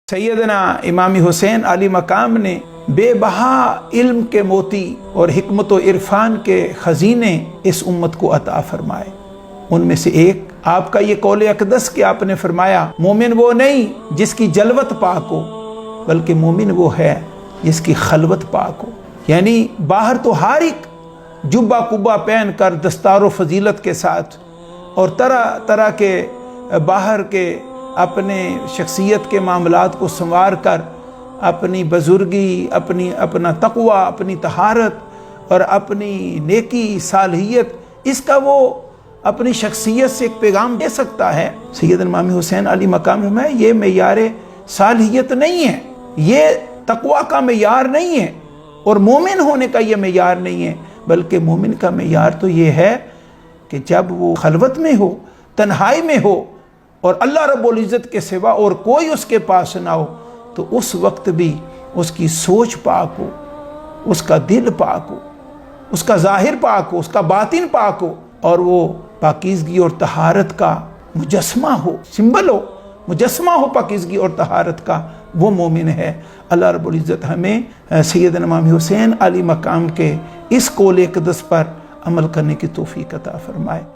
सैयदना इमाम हुसैन अली मकाम ने बेबहा इल्म के मोती और हिकमत व इरफान के खजीने इस उम्मत को अता फरमाए। उनमें से एक आपका ये कौल अक़दस कि आपने फरमाया मोमिन वो नहीं जिसकी जलवत पाक हो, बल्कि मोमिन वो है जिसकी खलवत पाक हो। यानी बाहर तो हर एक जुब्बा कुब्बा पहन कर दस्तार फजीलत के साथ और तरह तरह के बाहर के अपने शख्सियत के मामलात को संवार कर अपनी बुजुर्गी, अपना तक़वा, अपनी तहारत और अपनी नेकी सालहियत, इसका वो अपनी शख्सियत से एक पैगाम दे सकता है। सैयद इमाम हुसैन अली मकाम में ये मेयार सालहियत नहीं है, ये तक़वा का मेयार नहीं है और मोमिन होने का ये मेयार नहीं है, बल्कि मोमिन का मेयार तो ये है कि जब वो खलवत में हो, तन्हाई में हो और अल्लाह रब्बुल इज़्ज़त के सिवा और कोई उसके पास ना हो, तो उस वक्त भी उसकी सोच पाक हो, उसका दिल पाक हो, उसका ज़ाहिर पाक हो, उसका बातिन पाक हो और वो पाकीज़गी और तहारत का मुजस्मा हो, सिंबल हो, मुजस्मा हो पाकीज़गी और तहारत का, वो मोमिन है। अल्लाह रब्बुल इज़्ज़त हमें सैयदना इमाम हुसैन अली मकाम के इस कौल अक़दस पर अमल करने की तौफीक अता फरमाए।